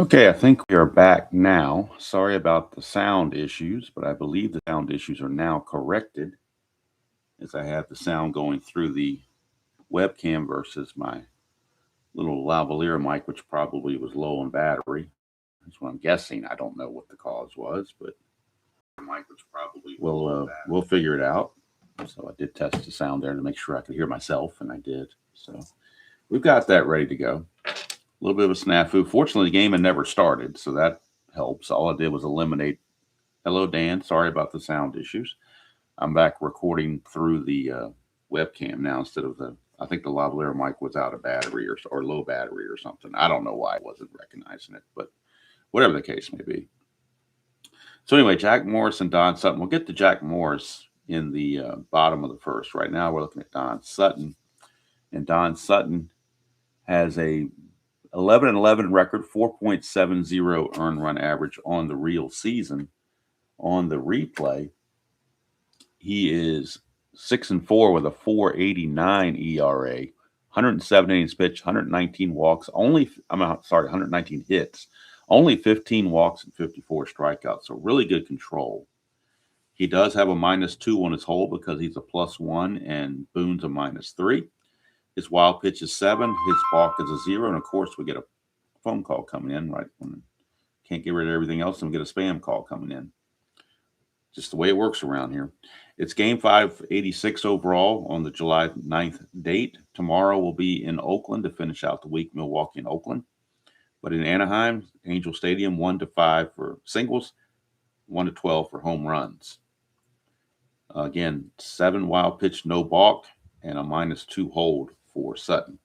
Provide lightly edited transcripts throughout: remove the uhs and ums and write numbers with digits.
Okay, I think we are back now. Sorry about the sound issues, but I believe the sound issues are now corrected as I have the sound going through the webcam versus my little lavalier mic, which probably was low on battery. That's what I'm guessing. I don't know what the cause was, but we'll figure it out. So I did test the sound there to make sure I could hear myself, and I did. So we've got that ready to go. A little bit of a snafu. Fortunately, the game had never started, so that helps. All I did was eliminate. Hello, Dan. Sorry about the sound issues. I'm back recording through the webcam now instead of the. I think the lavalier mic was out of battery or low battery or something. I don't know why I wasn't recognizing it, but whatever the case may be. So anyway, Jack Morris and Don Sutton. We'll get to Jack Morris in the bottom of the first. Right now, we're looking at Don Sutton, and Don Sutton has a 11-11 record, 4.70 earned run average on the real season. On the replay, he is 6-4 with a 4.89 ERA, 107 innings pitched, 119 walks, 119 hits, only 15 walks and 54 strikeouts. So really good control. He does have a -2 on his hold because he's a +1 and Boone's a -3. His wild pitch is 7. His balk is a 0. And of course, we get a phone call coming in right when can't get rid of everything else and we get a spam call coming in. Just the way it works around here. It's game 586 overall on the July 9th date. Tomorrow we'll be in Oakland to finish out the week, Milwaukee and Oakland. But in Anaheim, Angel Stadium, 1-5 for singles, 1-12 for home runs. Again, 7 wild pitch, no balk, and a -2 hold for Sutton.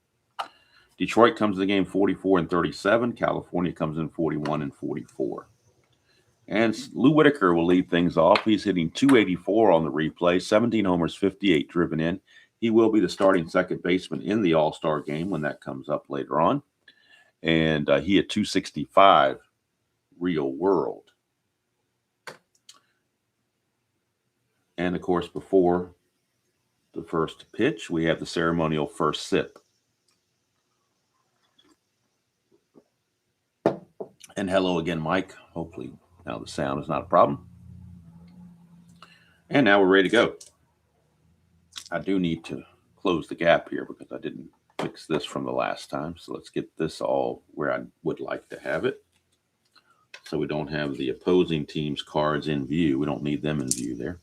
Detroit comes in the game 44-37. California comes in 41-44. And Lou Whitaker will lead things off. He's hitting 284 on the replay, 17 homers, 58 driven in. He will be the starting second baseman in the All-Star game when that comes up later on. And he had 265 real world. And of course, before the first pitch, we have the ceremonial first sip. And hello again, Mike. Hopefully now the sound is not a problem. And now we're ready to go. I do need to close the gap here because I didn't fix this from the last time. So let's get this all where I would like to have it. So we don't have the opposing team's cards in view. We don't need them in view there.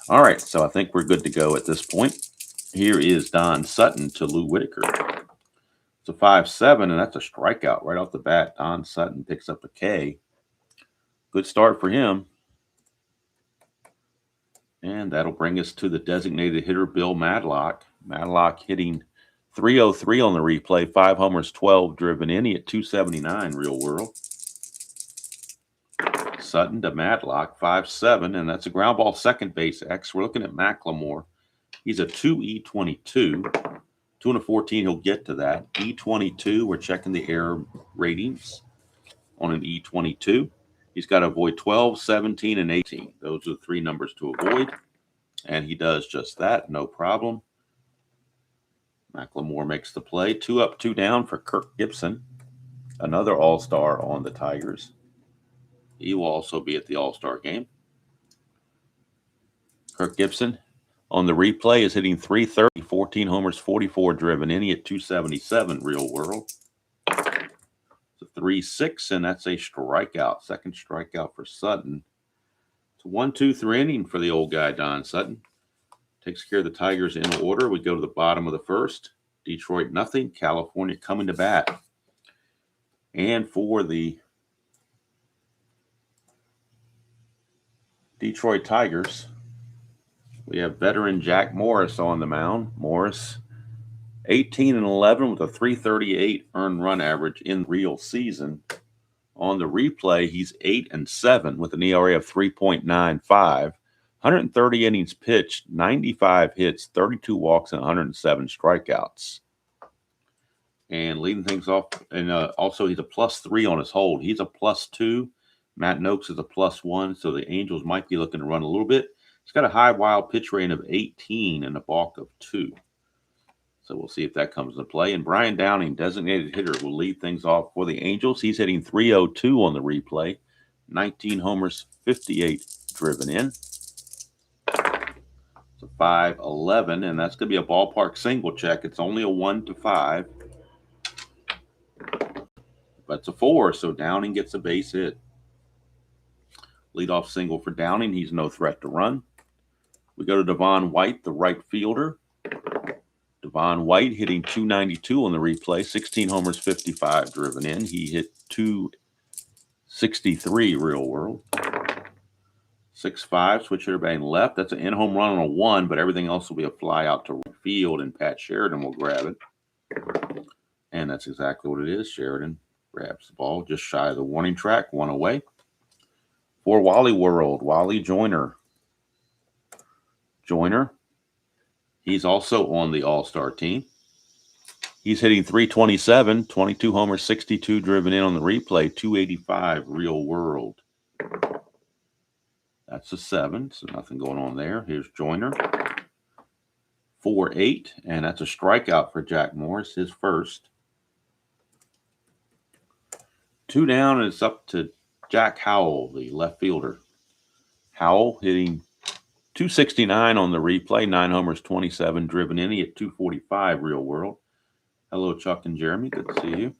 All right, so I think we're good to go at this point. Here is Don Sutton to Lou Whitaker. It's a 5-7, and that's a strikeout right off the bat. Don Sutton picks up a K. Good start for him. And that'll bring us to the designated hitter, Bill Madlock. Madlock hitting 303 on the replay, 5 homers, 12 driven in. He at 279 real world. Sutton to Madlock, 5-7, and that's a ground ball second base X. We're looking at Macklemore. He's a 2E22. 2-14, he'll get to that. E22, we're checking the error ratings on an E22. He's got to avoid 12, 17, and 18. Those are the 3 numbers to avoid, and he does just that, no problem. Macklemore makes the play. 2 up, 2 down for Kirk Gibson, another All-Star on the Tigers. He will also be at the All-Star game. Kirk Gibson on the replay is hitting 330, 14 homers, 44 driven in. He at 277 real world. It's a 3-6, and that's a strikeout. Second strikeout for Sutton. It's a 1-2-3 inning for the old guy, Don Sutton. Takes care of the Tigers in order. We go to the bottom of the first. Detroit nothing. California coming to bat. And for the Detroit Tigers, we have veteran Jack Morris on the mound. Morris, 18-11 with a 338 earned run average in the real season. On the replay, he's 8-7 with an ERA of 3.95, 130 innings pitched, 95 hits, 32 walks, and 107 strikeouts. And leading things off, and also he's a +3 on his hold. He's a +2. Matt Noakes is a +1, so the Angels might be looking to run a little bit. He's got a high wild pitch rating of 18 and a balk of 2. So we'll see if that comes into play. And Brian Downing, designated hitter, will lead things off for the Angels. He's hitting .302 on the replay. 19 homers, 58 driven in. So 5-11, and that's going to be a ballpark single check. It's only a 1-5. But it's a 4, so Downing gets a base hit. Leadoff single for Downing. He's no threat to run. We go to Devon White, the right fielder. Devon White hitting .292 on the replay. 16 homers, 55 driven in. He hit .263 real world. 6-5, switch hitter batting left. That's an in-home run on a 1, but everything else will be a fly out to right field, and Pat Sheridan will grab it. And that's exactly what it is. Sheridan grabs the ball just shy of the warning track, 1 away. For Wally World, Wally Joyner. He's also on the All-Star team. He's hitting .327, 22 homers, 62 driven in on the replay, 285 real world. That's a 7, so nothing going on there. Here's Joyner. 4-8, and that's a strikeout for Jack Morris, his first. 2 down, and it's up to Jack Howell, the left fielder. Howell hitting .269 on the replay, 9 homers, 27 driven in. He hit .245 real world. Hello, Chuck and Jeremy. Good to see you.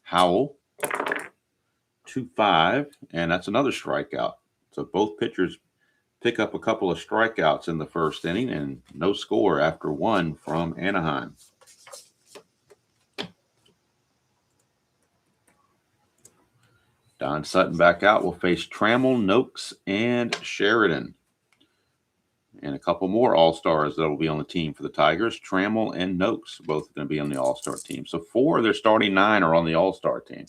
Howell, 2-5, and that's another strikeout. So both pitchers pick up a couple of strikeouts in the first inning, and no score after 1 from Anaheim. Don Sutton back out. Will face Trammell, Noakes, and Sheridan. And a couple more All-Stars that will be on the team for the Tigers. Trammell and Noakes, both going to be on the All-Star team. So 4 of their starting 9 are on the All-Star team.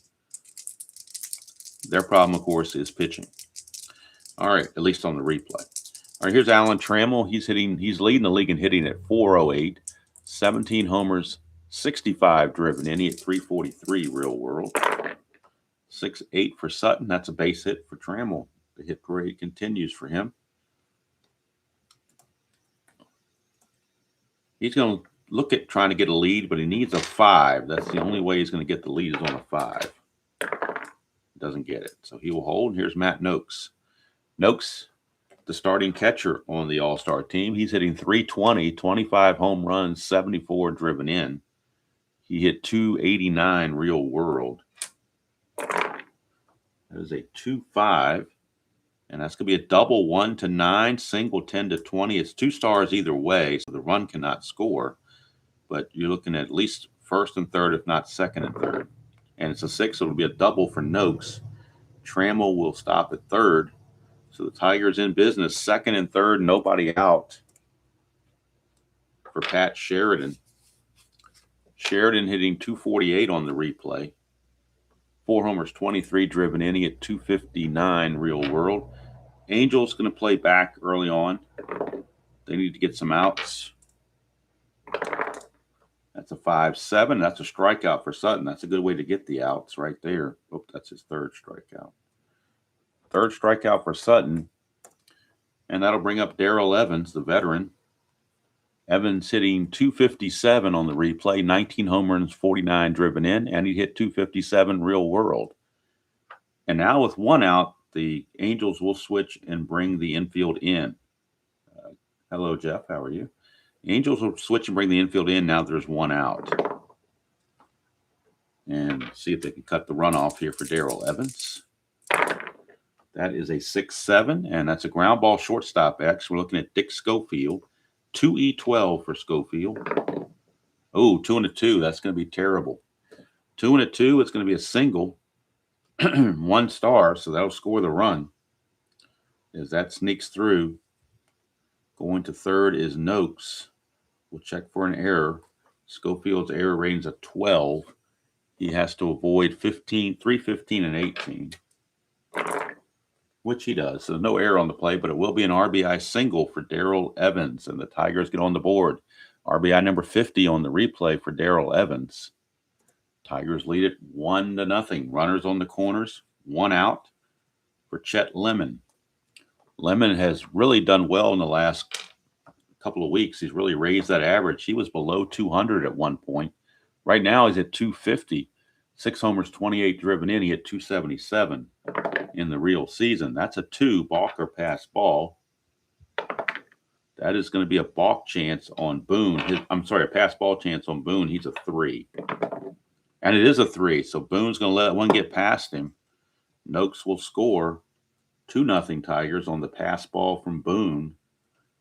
Their problem, of course, is pitching. All right, at least on the replay. All right, here's Alan Trammell. He's leading the league in hitting at .408. 17 homers, 65 driven in. He hit .343 real world. 6-8 for Sutton. That's a base hit for Trammell. The hit parade continues for him. He's going to look at trying to get a lead, but he needs a 5. That's the only way he's going to get the lead is on a 5. Doesn't get it. So he will hold. Here's Matt Noakes. Noakes, the starting catcher on the All-Star team. He's hitting .320, 25 home runs, 74 driven in. He hit .289 real world. That is a 2-5. And that's going to be a double 1-9, single 10-20. It's 2 stars either way, so the run cannot score. But you're looking at least first and third, if not second and third. And it's a 6, so it'll be a double for Noakes. Trammell will stop at third. So the Tigers in business, second and third, nobody out for Pat Sheridan. Sheridan hitting .248 on the replay. 4 homers, 23 driven in. He hit .259 real world. Angels going to play back early on. They need to get some outs. That's a 5-7. That's a strikeout for Sutton. That's a good way to get the outs right there. Oh, that's his third strikeout. Third strikeout for Sutton. And that'll bring up Darrell Evans, the veteran. Evans hitting .257 on the replay. 19 home runs, 49 driven in. And he hit .257 real world. And now with 1 out, the Angels will switch and bring the infield in. Hello, Jeff. How are you? The Angels will switch and bring the infield in now there's 1 out. And see if they can cut the runoff here for Darrell Evans. That is a 6-7, and that's a ground ball shortstop X. We're looking at Dick Schofield. 2E12 for Schofield. Oh, 2-2. That's going to be terrible. 2-2. It's going to be a single. 1 star, so that'll score the run. As that sneaks through. Going to third is Noakes. We'll check for an error. Schofield's error rating's a 12. He has to avoid 15, 3, 15, and 18. Which he does. So no error on the play, but it will be an RBI single for Darrell Evans, and the Tigers get on the board. RBI number 50 on the replay for Darrell Evans. Tigers lead it 1-0. Runners on the corners, 1 out for Chet Lemon. Lemon has really done well in the last couple of weeks. He's really raised that average. He was below 200 at one point. Right now he's at 250. 6 homers, 28 driven in. He hit 277 in the real season. That's a 2 balk or pass ball. That is going to be a balk chance on Boone. A pass ball chance on Boone. He's a 3. And it is a 3. So Boone's going to let one get past him. Noakes will score 2-0 Tigers on the pass ball from Boone.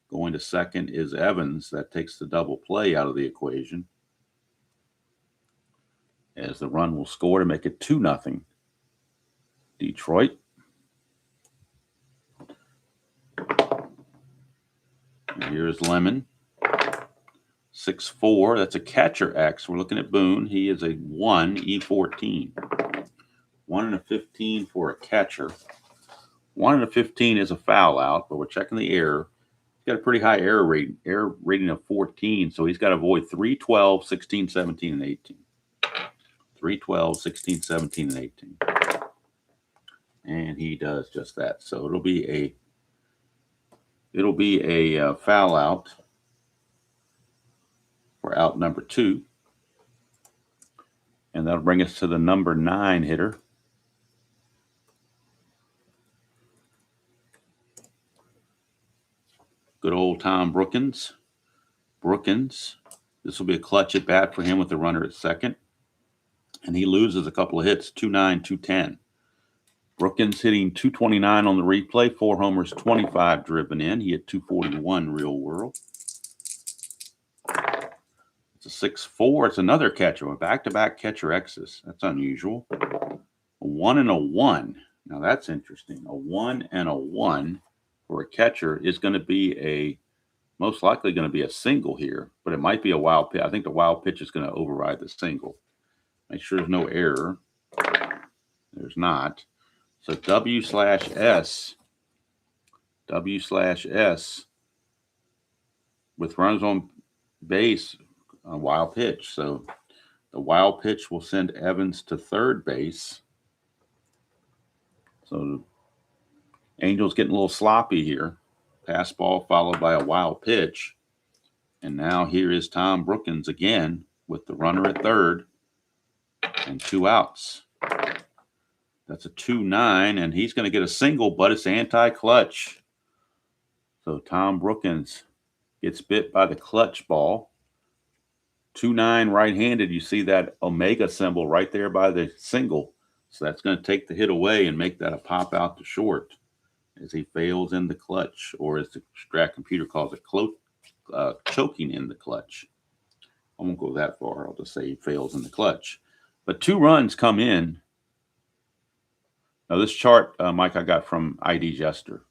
Going to second is Evans. That takes the double play out of the equation, as the run will score to make it 2-0 Detroit. And here's Lemon. 6'4". That's a catcher X. We're looking at Boone. He is a 1 E14. 1 and a 15 for a catcher. 1 and a 15 is a foul out, but we're checking the error. He's got a pretty high error rating of 14, so he's got to avoid 3, 12, 16, 17, and 18. 3, 12, 16, 17, and 18. And he does just that. So it'll be a foul out for out number 2. And that'll bring us to the number 9 hitter. Good old Tom Brookins. This will be a clutch at bat for him with the runner at second. And he loses a couple of hits, 2-9, 2-10. Brookins hitting 229 on the replay, 4 homers, 25 driven in. He hit 241 real world. It's a 6'4". It's another catcher with back-to-back catcher X's. That's unusual. A 1 and a 1. Now that's interesting. A 1 and a 1 for a catcher is going to be most likely going to be a single here, but it might be a wild pitch. I think the wild pitch is going to override the single. Make sure there's no error. There's not. So W/S with runners on base, a wild pitch. So the wild pitch will send Evans to third base. So Angels getting a little sloppy here. Pass ball followed by a wild pitch. And now here is Tom Brookins again with the runner at third and 2 outs. That's a 2-9, and he's going to get a single, but it's anti-clutch. So Tom Brookins gets bit by the clutch ball. 2-9 right-handed. You see that omega symbol right there by the single. So that's going to take the hit away and make that a pop out to short as he fails in the clutch, or as the Strat computer calls it, choking in the clutch. I won't go that far. I'll just say he fails in the clutch. But 2 runs come in. Now, this chart, Mike, I got from ID Jester.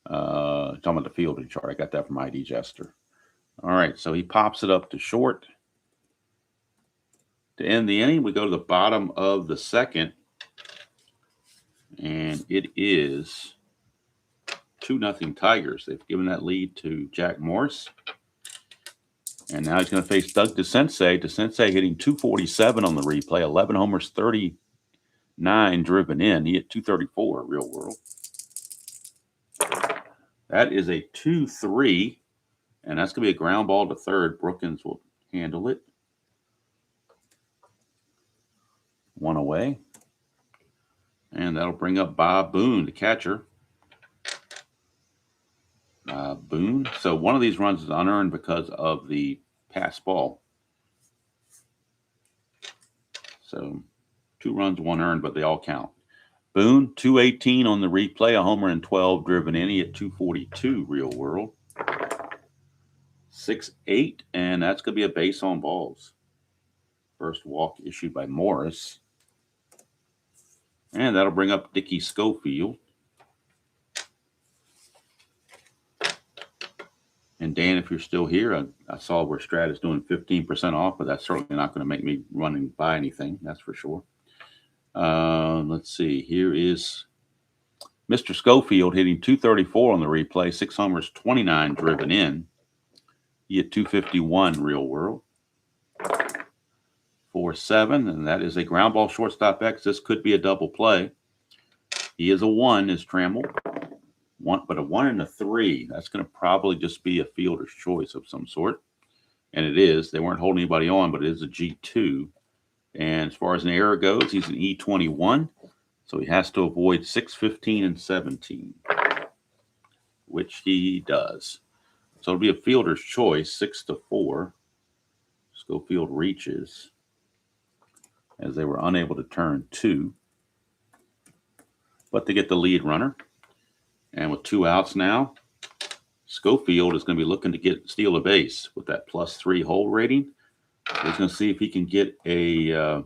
Talking about the fielding chart. I got that from ID Jester. All right, so he pops it up to short. To end the inning, we go to the bottom of the second. And it is 2-0 Tigers. They've given that lead to Jack Morris. And now he's going to face Doug DeSensei. DeSensei hitting 247 on the replay, 11 homers, 39 driven in. He hit 234 real world. That is a 2-3, and that's going to be a ground ball to third. Brookins will handle it. 1 away. And that'll bring up Bob Boone, the catcher. Boone. So one of these runs is unearned because of the pass ball. So 2 runs, 1 earned, but they all count. Boone, 218 on the replay, a homer and 12 driven in. He hit 242 real world. 6-8, and that's going to be a base on balls. First walk issued by Morris. And that'll bring up Dickie Schofield. And Dan, if you're still here, I saw where Strat is doing 15% off, but that's certainly not going to make me run and buy anything. That's for sure. Let's see. Here is Mr. Schofield hitting 234 on the replay, 6 homers, 29 driven in. He hit 251 real world. 4-7, and that is a ground ball shortstop X. This could be a double play. He is a 1, is Trammell. but a 1 and a 3. That's going to probably just be a fielder's choice of some sort. And it is. They weren't holding anybody on, but it is a G2. And as far as an error goes, he's an E21. So he has to avoid 6, 15, and 17, which he does. So it'll be a fielder's choice, 6 to 4. Schofield reaches as they were unable to turn 2. But they get the lead runner. And with 2 outs now, Schofield is going to be looking to steal a base with that +3 hold rating. He's going to see if he can get a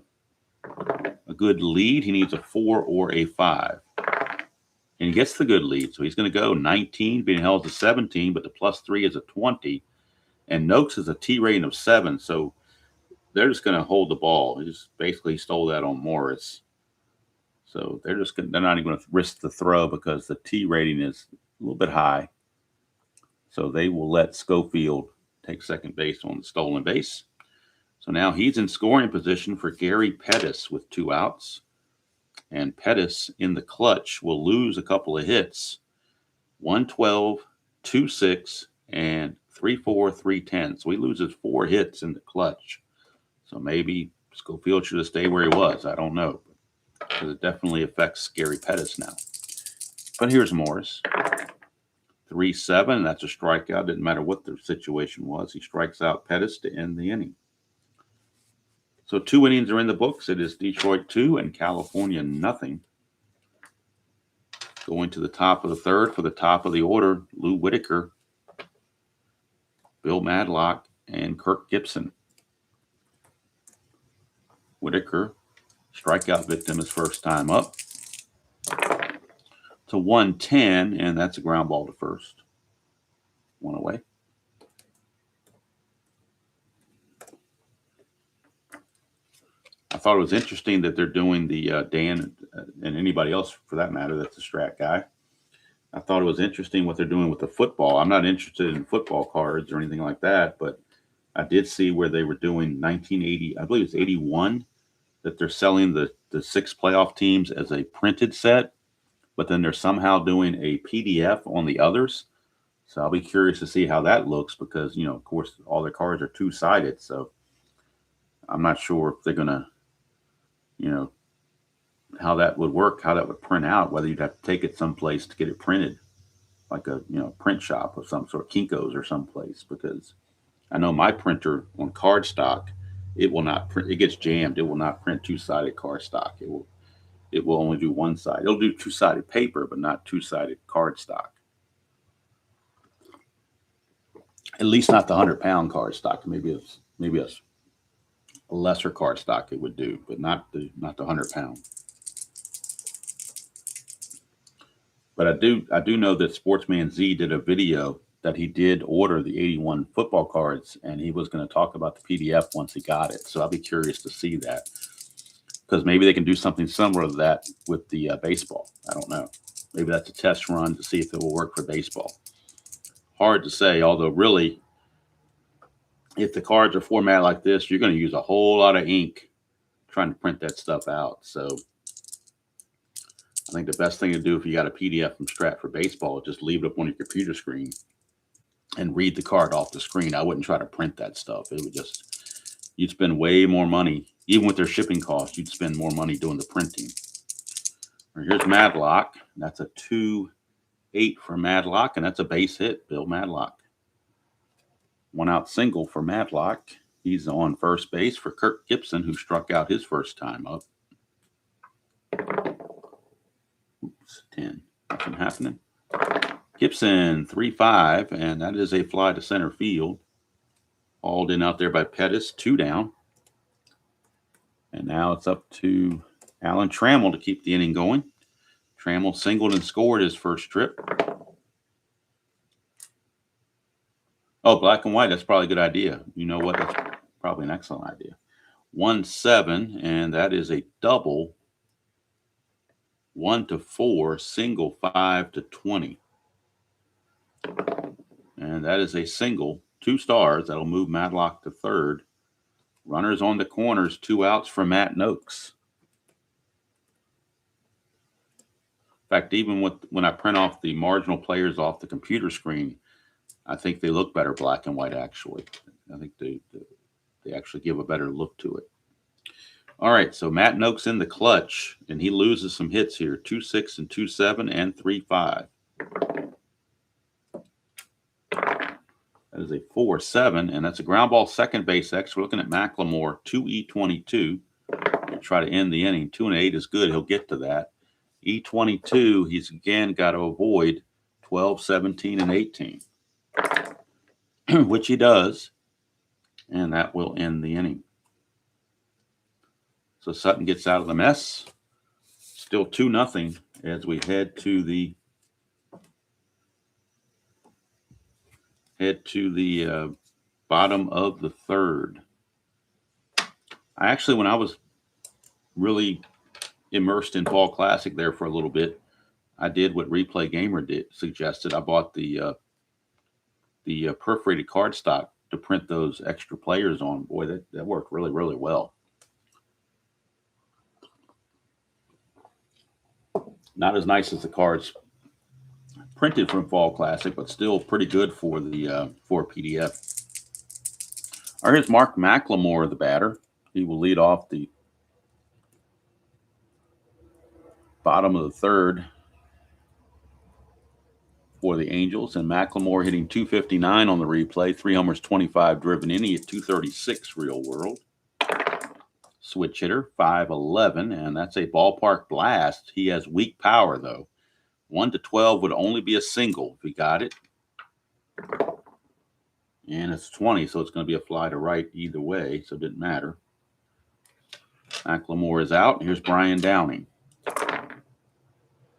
good lead. He needs a 4 or a 5. And he gets the good lead. So he's going to go 19, being held to 17, but the +3 is a 20. And Noakes is a T rating of 7. So they're just going to hold the ball. He just basically stole that on Morris. So they're not even going to risk the throw because the T rating is a little bit high. So they will let Schofield take second base on the stolen base. So now he's in scoring position for Gary Pettis with 2 outs. And Pettis in the clutch will lose a couple of hits. 112, 2-6, and 3-4, 3-10. So he loses 4 hits in the clutch. So maybe Schofield should have stayed where he was. I don't know. Because it definitely affects Gary Pettis now. But here's Morris. 3-7. That's a strikeout. Didn't matter what the situation was. He strikes out Pettis to end the inning. So 2 innings are in the books. It is Detroit 2 and California nothing. Going to the top of the third for the top of the order, Lou Whitaker, Bill Madlock, and Kirk Gibson. Whitaker, strikeout victim his first time up. To 110, and that's a ground ball to first. 1 away. I thought it was interesting that they're doing the Dan and anybody else for that matter that's a Strat guy. I thought it was interesting what they're doing with the football. I'm not interested in football cards or anything like that, but I did see where they were doing 1980, I believe it's 81, that they're selling the 6 playoff teams as a printed set, but then they're somehow doing a PDF on the others. So I'll be curious to see how that looks because, of course, all their cards are 2-sided. So I'm not sure if they're going to, how that would work, how that would print out, whether you'd have to take it someplace to get it printed, like a, print shop of some sort, Kinko's or someplace, because I know my printer on cardstock, it will not print, it gets jammed. It will not print 2-sided cardstock. It will only do 1 side. It'll do 2-sided paper, but not 2-sided cardstock. At least not the 100-pound cardstock. Maybe a lesser cardstock it would do, but not the 100-pound. But I do know that Sportsman Z did a video that he did order the 81 football cards, and he was going to talk about the PDF once he got it. So I'll be curious to see that because maybe they can do something similar to that with the baseball. I don't know. Maybe that's a test run to see if it will work for baseball. Hard to say, although really, if the cards are formatted like this, you're going to use a whole lot of ink trying to print that stuff out. So I think the best thing to do if you got a PDF from Strat for baseball is just leave it up on your computer screen and read the card off the screen. I wouldn't try to print that stuff. It would just, you'd spend way more money. Even with their shipping costs, you'd spend more money doing the printing. Here's Madlock. That's a 2-8 for Madlock, and that's a base hit, Bill Madlock. 1 out single for Madlock. He's on first base for Kirk Gibson, who struck out his first time up. Oops, 10. Nothing happening. Gibson, 3-5, and that is a fly to center field. Hauled in out there by Pettis, 2 down. And now it's up to Alan Trammell to keep the inning going. Trammell singled and scored his first trip. Oh, black and white, that's probably a good idea. You know what? That's probably an excellent idea. 1-7, and that is a double. 1-4, single 5-20. And that is a single, 2 stars. That'll move Madlock to third. Runners on the corners, 2 outs for Matt Noakes. fact, even when I print off the marginal players off the computer screen, I think they look better black and white, actually. I think they actually give a better look to it. All right, so Matt Noak's in the clutch, and he loses some hits here, 2-6 and 2-7 and 3-5. That is a 4-7, and that's a ground ball second base X. We're looking at Macklemore, 2E22 to try to end the inning. 2 and 8 is good. He'll get to that. E22, he's again got to avoid 12, 17, and 18, which he does, and that will end the inning. So Sutton gets out of the mess. Still 2-0 as we head to the bottom of the third. When I was really immersed in Fall Classic there for a little bit, I did what Replay Gamer suggested. I bought the perforated cardstock to print those extra players on. Boy, that worked really, really well. Not as nice as the cards printed from Fall Classic, but still pretty good for the for PDF. All right, here's Mark Macklemore, the batter. He will lead off the bottom of the third for the Angels, and Macklemore hitting 259 on the replay, 3 homers, 25 driven in. He hit 236 real world. Switch hitter, 5'11", and that's a ballpark blast. He has weak power, though. 1 to 12 would only be a single if he got it. And it's 20, so it's going to be a fly to right either way, so it didn't matter. Macklemore is out. Here's Brian Downing.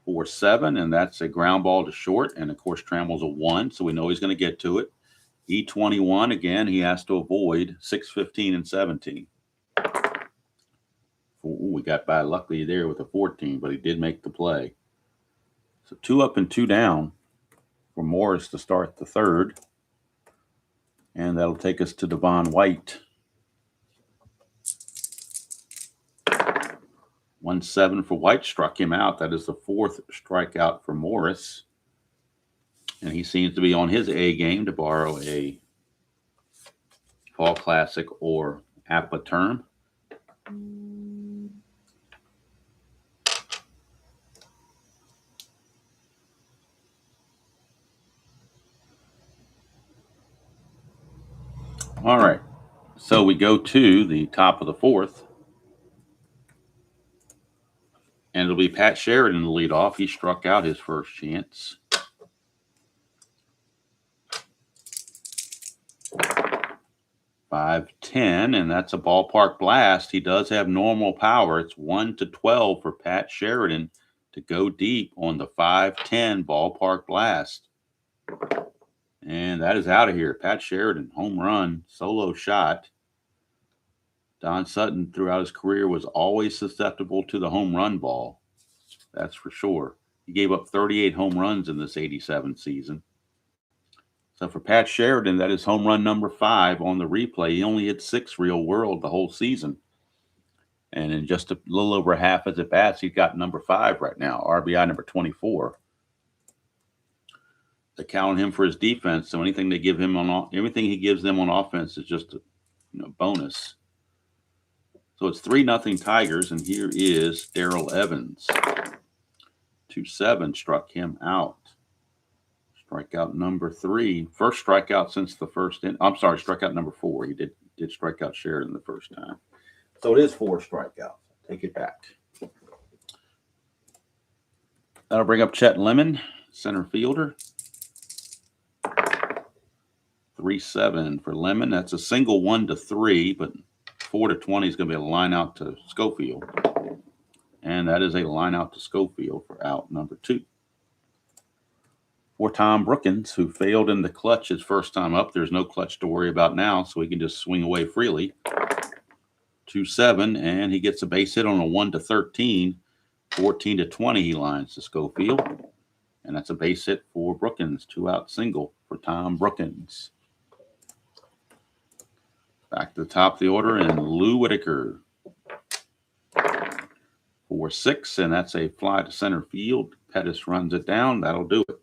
4-7, and that's a ground ball to short. And, of course, Trammell's a 1, so we know he's going to get to it. E21, again, he has to avoid 6, 15, and 17. Ooh, we got by luckily there with a 14, but he did make the play. So 2 up and 2 down for Morris to start the third. And that'll take us to Devon White. 1-7 for White, struck him out. That is the 4th strikeout for Morris. And he seems to be on his A game, to borrow a Fall Classic or APA term. All right, so we go to the top of the 4th. And it'll be Pat Sheridan to lead off. He struck out his first chance. .510, and that's a ballpark blast. He does have normal power. It's 1 to 12 for Pat Sheridan to go deep on the .510 ballpark blast. And that is out of here. Pat Sheridan, home run, solo shot. Don Sutton, throughout his career, was always susceptible to the home run ball. That's for sure. He gave up 38 home runs in this 87 season. So for Pat Sheridan, that is home run number 5 on the replay. He only hit 6 real world the whole season. And in just a little over half as at bats, he's got number 5 right now, RBI number 24. They count him for his defense, so anything they give him on everything he gives them on offense is just a bonus. So it's 3-0 Tigers, and here is Darrell Evans. 2-7 struck him out. Strikeout number 3. First strikeout since the first inning. I'm sorry, strikeout number 4. He did strike out Sheridan the first time. So it is 4 strikeouts. Take it back. That'll bring up Chet Lemon, center fielder. 3-7 for Lemon. That's a single 1 to 3, but 4 to 20 is going to be a line out to Schofield. And that is a line out to Schofield for out number 2. For Tom Brookins, who failed in the clutch his first time up. There's no clutch to worry about now, so he can just swing away freely. 2-7, and he gets a base hit on a 1 to 13. 14 to 20 he lines to Schofield. And that's a base hit for Brookins. 2-out single for Tom Brookins. Back to the top of the order, and Lou Whitaker. 4-6, and that's a fly to center field Pettis runs it down. That'll do it.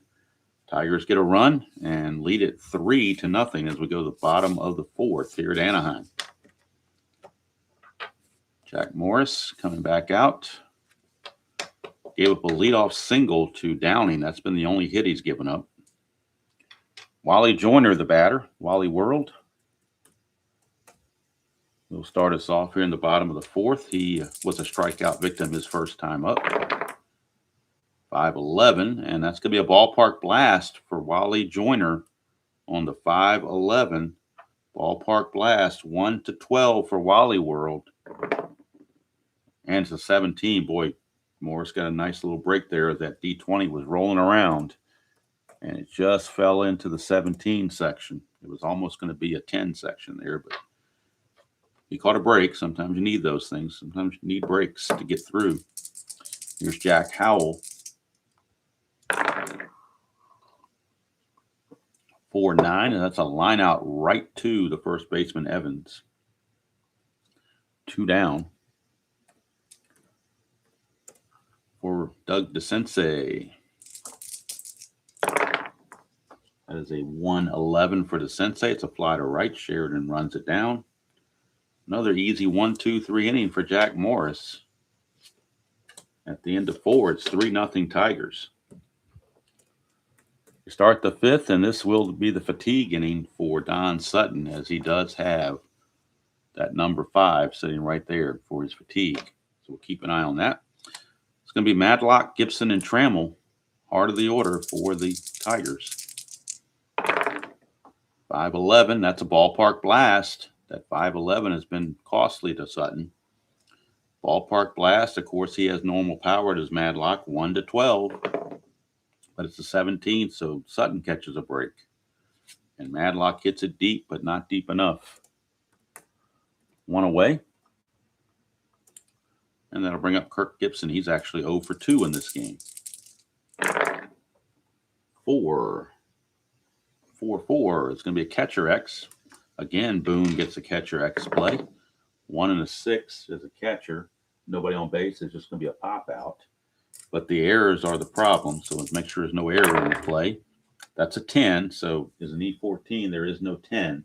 Tigers get a run and lead it 3-0 as we go to the bottom of the fourth here at Anaheim. Jack Morris coming back out. Gave up a leadoff single to Downing. That's been the only hit he's given up. Wally Joyner, the batter. Wally World. He'll start us off here in the bottom of the fourth. He was a strikeout victim his first time up. 5-11, and that's going to be a ballpark blast for Wally Joyner on the 5-11. Ballpark blast, 1-12 for Wally World. And it's a 17. Boy, Morris got a nice little break there. That D20 was rolling around, and it just fell into the 17 section. It was almost going to be a 10 section there, but he caught a break. Sometimes you need those things. Sometimes you need breaks to get through. Here's Jack Howell. 4-9, and that's a line out right to the first baseman, Evans. 2 down for Doug DeSensei. That is a 1-11 for DeSensei. It's a fly to right. Sheridan runs it down. Another easy 1-2-3 inning for Jack Morris. At the end of 4, it's 3-0 Tigers. We start the fifth, and this will be the fatigue inning for Don Sutton, as he does have that number 5 sitting right there for his fatigue. So we'll keep an eye on that. It's going to be Madlock, Gibson, and Trammell, heart of the order for the Tigers. 5-11, that's a ballpark blast. That 5-11 has been costly to Sutton. Ballpark blast, of course, he has normal power as Madlock, 1-12. But it's a 17, so Sutton catches a break. And Madlock hits it deep, but not deep enough. 1 away. And that'll bring up Kirk Gibson. He's actually 0 for 2 in this game. 4. 4-4. It's going to be a catcher X. Again, Boone gets a catcher X play. 1 and a 6 as a catcher. Nobody on base. It's just going to be a pop out. But the errors are the problem, so let's make sure there's no error in the play. That's a 10, so is an E14. There is no 10.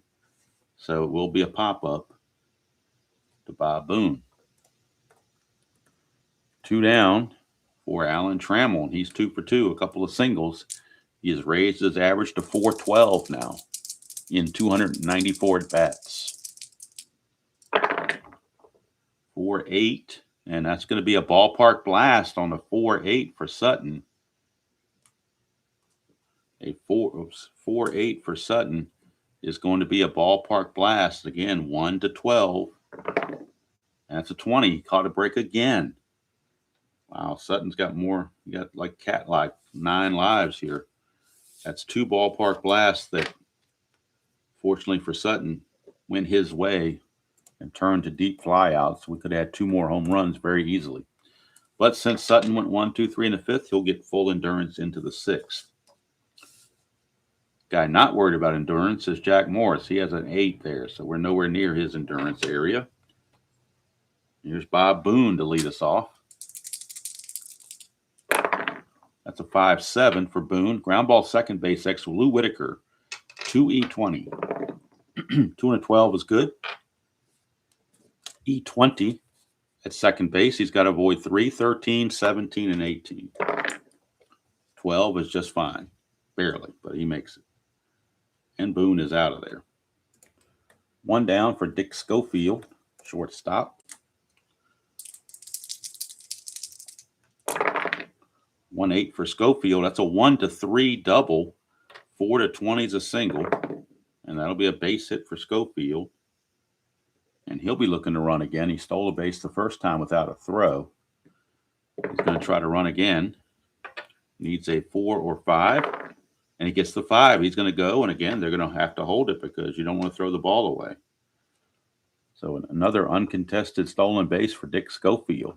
So it will be a pop-up to Bob Boone. 2 down for Alan Trammell, and he's 2 for 2, a couple of singles. He has raised his average to 412 now in 294 at-bats. 4-8. And that's going to be a ballpark blast on the 4-8 for Sutton. A 4-8 for Sutton is going to be a ballpark blast. Again, 1-12. That's a 20. He caught a break again. Wow, Sutton's got more. He got like cat-like 9 lives here. That's 2 ballpark blasts that, fortunately for Sutton, went his way and turned to deep flyouts. We could add 2 more home runs very easily. But since Sutton went 1, 2, 3 in the 5th, he'll get full endurance into the 6th. Guy not worried about endurance is Jack Morris. He has an 8 there, so we're nowhere near his endurance area. Here's Bob Boone to lead us off. That's a 5-7 for Boone. Ground ball second base X. Lou Whitaker, 2E20. 2-12 is good. E20 at second base. He's got to avoid 3, 13, 17, and 18. 12 is just fine. Barely, but he makes it. And Boone is out of there. 1 down for Dick Schofield, shortstop. 1-8 for Schofield. That's a 1-3 double. 4-20 is a single. And that'll be a base hit for Schofield. And he'll be looking to run again. He stole a base the first time without a throw. He's going to try to run again. Needs a 4 or 5. And he gets the 5. He's going to go. And again, they're going to have to hold it because you don't want to throw the ball away. So another uncontested stolen base for Dick Schofield.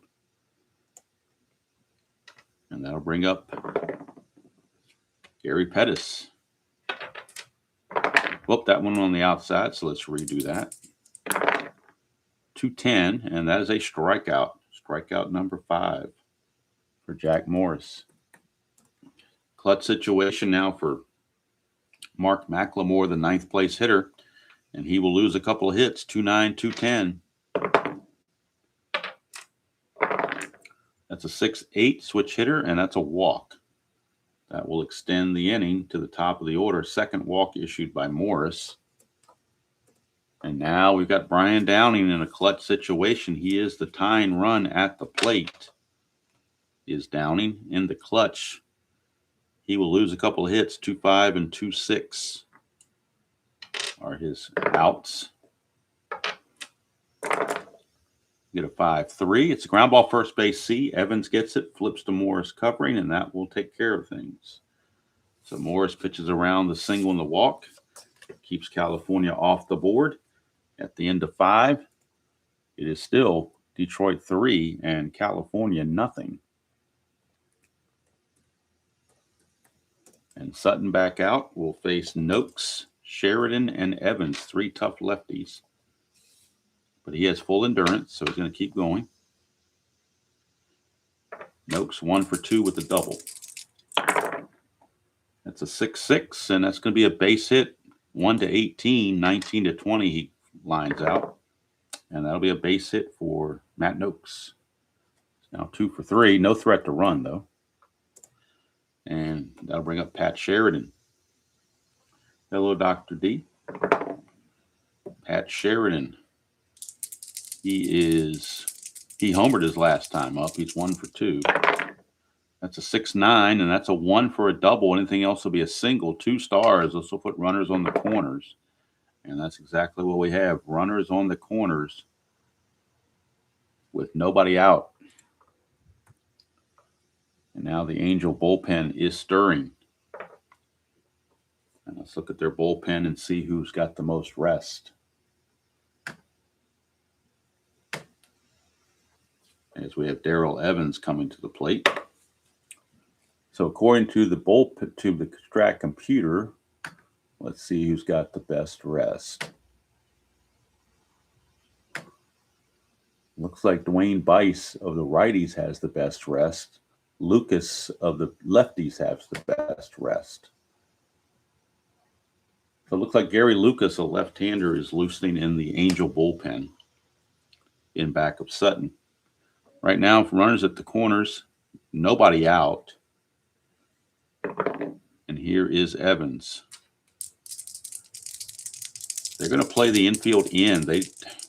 And that'll bring up Gary Pettis. Whoop, that one on the outside. So let's redo that. 2-10, and that is a strikeout. Strikeout number 5 for Jack Morris. Clutch situation now for Mark McLemore, the 9th place hitter, and he will lose a couple of hits, 2-9, 2-10. That's a 6-8 switch hitter, and that's a walk. That will extend the inning to the top of the order. Second walk issued by Morris. And now we've got Brian Downing in a clutch situation. He is the tying run at the plate. Is Downing in the clutch? He will lose a couple of hits. 2-5 and 2-6 are his outs. Get a 5-3. It's a ground ball, first base C. Evans gets it, flips to Morris covering, and that will take care of things. So Morris pitches around the single and the walk. Keeps California off the board. At the end of 5, it is still Detroit 3 and California nothing. And Sutton back out will face Noakes, Sheridan, and Evans, 3 tough lefties. But he has full endurance, so he's going to keep going. Noakes 1 for 2 with the double. That's a 6-6, and that's going to be a base hit. 1-18, 19-20 he lines out. And that'll be a base hit for Matt Noakes. Now 2 for 3. No threat to run, though. And that'll bring up Pat Sheridan. Hello, Dr. D. Pat Sheridan. He homered his last time up. He's 1 for 2. That's a 6-9, and that's a 1 for a double. Anything else will be a single. 2 stars. This will put runners on the corners. And that's exactly what we have. Runners on the corners with nobody out. And now the Angel bullpen is stirring. And let's look at their bullpen and see who's got the most rest. As we have Darrell Evans coming to the plate. So according to the Strat computer, let's see who's got the best rest. Looks like Dwayne Bice of the righties has the best rest. Lucas of the lefties has the best rest. So it looks like Gary Lucas, a left-hander, is loosening in the Angel bullpen in back of Sutton. Right now, for runners at the corners, nobody out. And here is Evans. They're going to play the infield in. They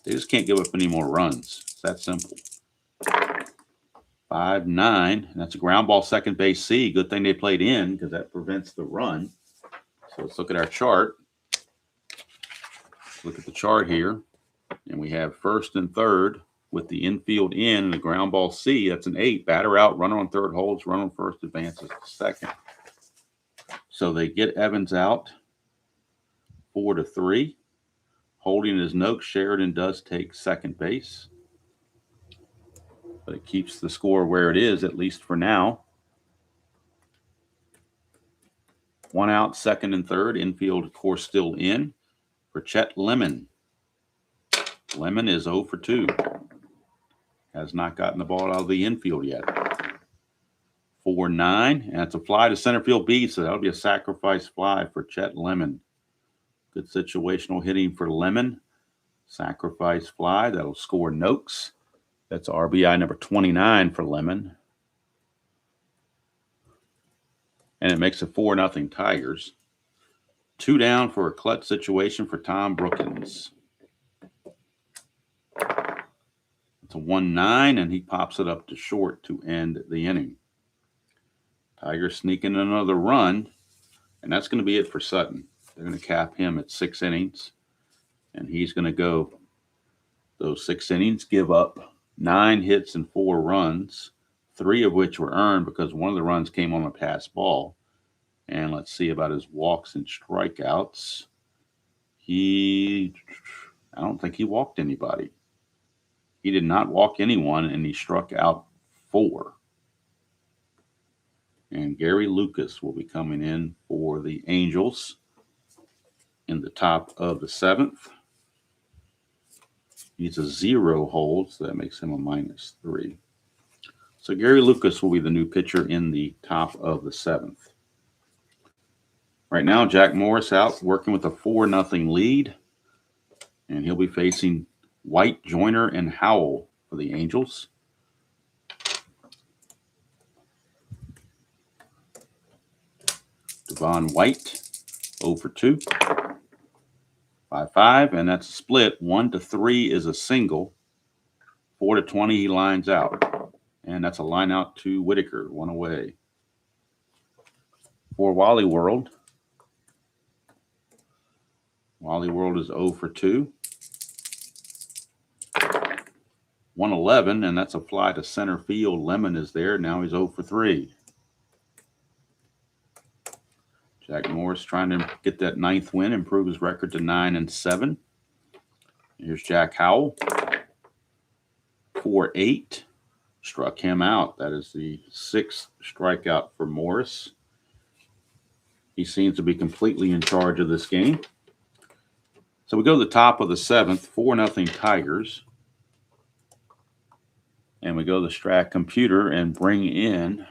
just can't give up any more runs. It's that simple. 5-9, and that's a ground ball, second base C. Good thing they played in because that prevents the run. So let's look at our chart. Look at the chart here. And we have first and third with the infield in and the ground ball C. That's an 8. Batter out, runner on third holds, runner on first advances to second. So they get Evans out 4-3. Holding his Noakes, Sheridan does take second base. But it keeps the score where it is, at least for now. 1 out, second and third. Infield, of course, still in for Chet Lemon. Lemon is 0 for 2. Has not gotten the ball out of the infield yet. 4-9, and it's a fly to center field B, so that'll be a sacrifice fly for Chet Lemon. Good situational hitting for Lemon. Sacrifice fly, that'll score Noakes. That's RBI number 29 for Lemon. And it makes it 4-0 Tigers. 2 down for a clutch situation for Tom Brookins. It's a 1-9, and he pops it up to short to end the inning. Tigers sneaking another run, and that's going to be it for Sutton. They're going to cap him at 6 innings, and he's going to go those 6 innings, give up 9 hits and 4 runs, 3 of which were earned because one of the runs came on a pass ball. And let's see about his walks and strikeouts. I don't think he walked anybody. He did not walk anyone, and he struck out 4. And Gary Lucas will be coming in for the Angels in the top of the 7th. He's a 0 hold, so that makes him a -3. So Gary Lucas will be the new pitcher in the top of the 7th. Right now, Jack Morris out working with a 4-0 lead. And he'll be facing White, Joyner, and Howell for the Angels. Devon White, 0 for 2. 5-5, and that's a split. 1 to 3 is a single. 4 to 20, he lines out. And that's a line out to Whitaker, 1 away. For Wally World, Wally World is 0 for 2. 111, and that's a fly to center field. Lemon is there. Now he's 0 for 3. Jack Morris trying to get that 9th win, improve his record to 9-7. Here's Jack Howell. 4-8. Struck him out. That is the 6th strikeout for Morris. He seems to be completely in charge of this game. So we go to the top of the 7th, 4-0 Tigers. And we go to the Strat computer and bring in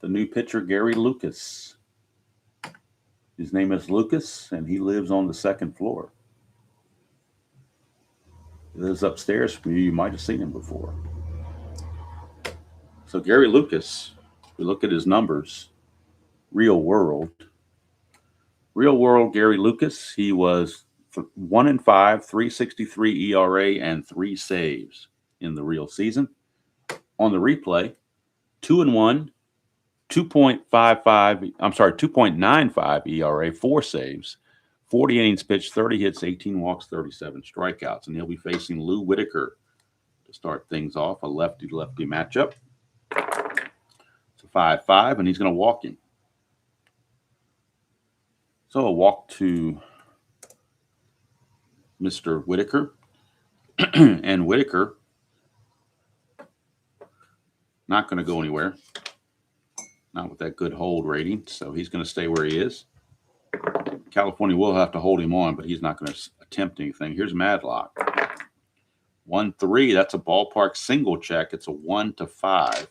the new pitcher, Gary Lucas. His name is Lucas, and he lives on the 2nd floor. He lives upstairs from you. You might have seen him before. So Gary Lucas, we look at his numbers. Real world, Gary Lucas, he was 1-5, 3.63 ERA, and 3 saves in the real season. On the replay, 2-1, 2.95 ERA, 4 saves, 40 innings pitched, 30 hits, 18 walks, 37 strikeouts. And he'll be facing Lou Whitaker to start things off, a lefty-lefty matchup. It's a 5-5, and he's going to walk him. So a walk to Mr. Whitaker. And Whitaker not going to go anywhere. Not with that good hold rating. So he's going to stay where he is. California will have to hold him on, but he's not going to attempt anything. Here's Madlock. 1-3. That's a ballpark single check. It's a 1-5.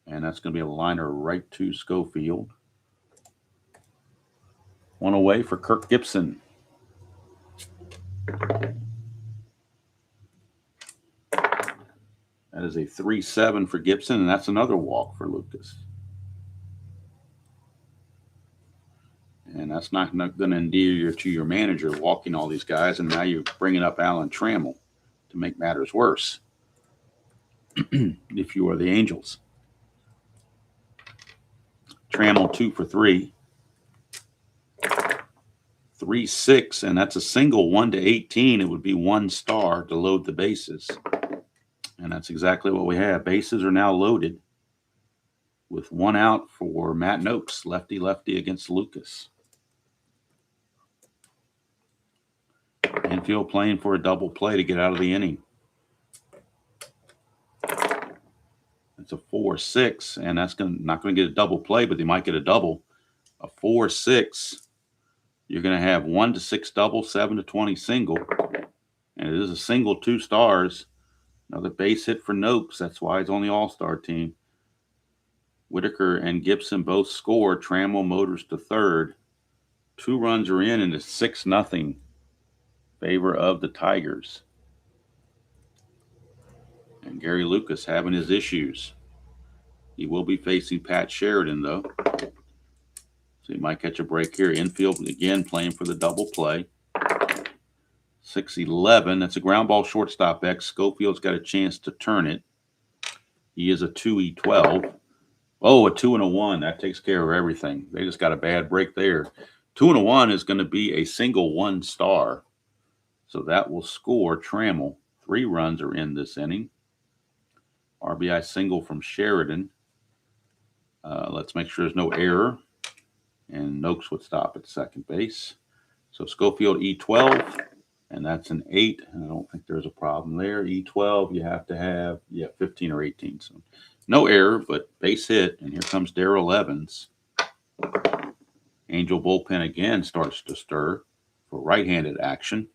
And that's going to be a liner right to Schofield. 1 away for Kirk Gibson. That is a 3-7 for Gibson, and that's another walk for Lucas. And that's not going to endear you to your manager, walking all these guys, and now you're bringing up Alan Trammell to make matters worse if you are the Angels. Trammell 2 for 3. 3-6, and that's a single. 1 to 18. It would be 1 star to load the bases. And that's exactly what we have. Bases are now loaded with 1 out for Matt Noakes, lefty-lefty against Lucas. Infield playing for a double play to get out of the inning. It's a 4-6, and that's not going to get a double play, but they might get a double. A 4-6. You're going to have 1 to 6 double, 7 to 20 single. And it is a single, 2 stars. Another base hit for Noakes. That's why he's on the All-Star team. Whitaker and Gibson both score. Trammell motors to 3rd. 2 runs are in, and it's 6-0 favor of the Tigers. And Gary Lucas having his issues. He will be facing Pat Sheridan, though. So he might catch a break here. Infield, again, playing for the double play. 6-11. That's a ground ball shortstop X. Schofield's got a chance to turn it. He is a 2-12. Oh, a 2 and a 1. That takes care of everything. They just got a bad break there. 2 and a 1 is going to be a single 1 star. So that will score Trammell. 3 runs are in this inning. RBI single from Sheridan. Let's make sure there's no error. And Noakes would stop at second base. So Schofield E12, and that's an 8. And I don't think there's a problem there. E12, you have to have, 15 or 18. So no error, but base hit. And here comes Darrell Evans. Angel bullpen again starts to stir for right-handed action.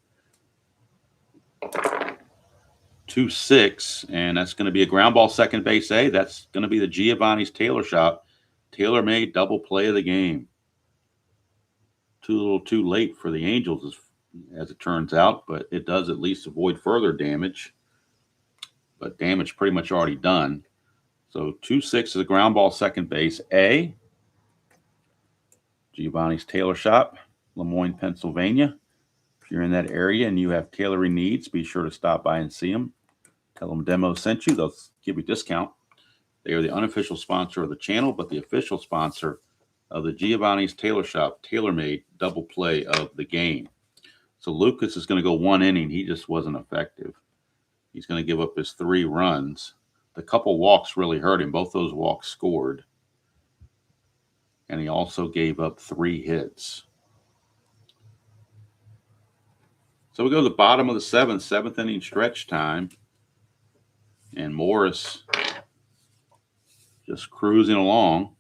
2-6, and that's going to be a ground ball second base A. That's going to be the Giovanni's Tailor shot. TaylorMade double play of the game. A little too late for the Angels, as it turns out, but it does at least avoid further damage. But damage pretty much already done. So 2-6 is a ground ball, second base. A. Giovanni's Tailor Shop, Lemoyne, Pennsylvania. If you're in that area and you have tailoring needs, be sure to stop by and see them. Tell them Demo sent you. They'll give you a discount. They are the unofficial sponsor of the channel, but the official sponsor of the Giovanni's Tailor Shop TaylorMade double play of the game. So Lucas is going to go 1 inning. He just wasn't effective. He's going to give up his 3 runs. The couple walks really hurt him. Both those walks scored. And he also gave up 3 hits. So we go to the bottom of the 7th inning stretch time. And Morris just cruising along.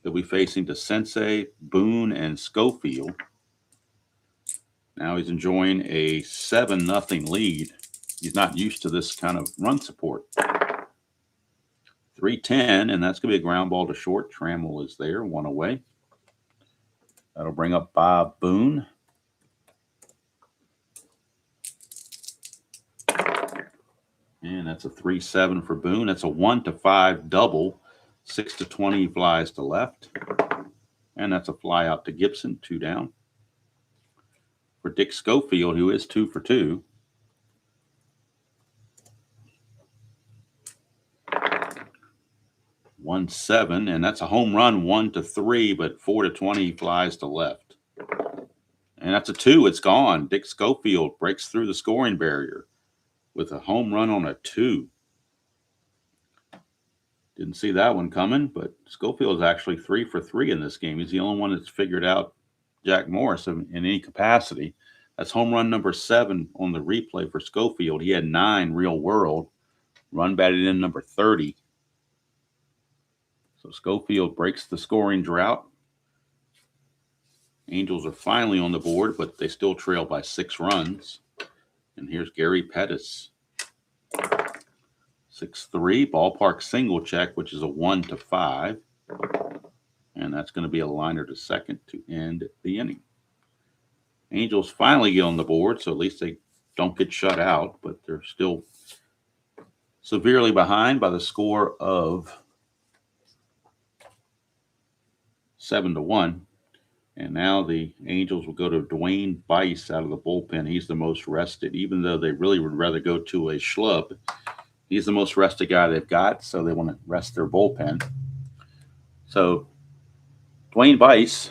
He'll be facing DeSensei, Boone, and Schofield. Now he's enjoying a 7-0 lead. He's not used to this kind of run support. 3-10, and that's going to be a ground ball to short. Trammell is there, 1 away. That'll bring up Bob Boone. And that's a 3-7 for Boone. That's a 1-5 double. 6-20, he flies to left. And that's a fly out to Gibson, 2 down. For Dick Schofield, who is 2 for 2. One 7, and that's a home run, 1-3, but 4-20, he flies to left. And that's a 2. It's gone. Dick Schofield breaks through the scoring barrier with a home run on a 2. Didn't see that one coming, but Schofield is actually 3 for 3 in this game. He's the only one that's figured out Jack Morris in any capacity. That's home run number 7 on the replay for Schofield. He had 9 real world. Run batted in number 30. So Schofield breaks the scoring drought. Angels are finally on the board, but they still trail by 6 runs. And here's Gary Pettis. 6-3, ballpark single check, which is a 1-5. And that's going to be a liner to second to end the inning. Angels finally get on the board, so at least they don't get shut out, but they're still severely behind by the score of 7-1. And now the Angels will go to Dwayne Bice out of the bullpen. He's the most rested, even though they really would rather go to a schlub. He's the most rested guy they've got, so they want to rest their bullpen. So Dwayne Bice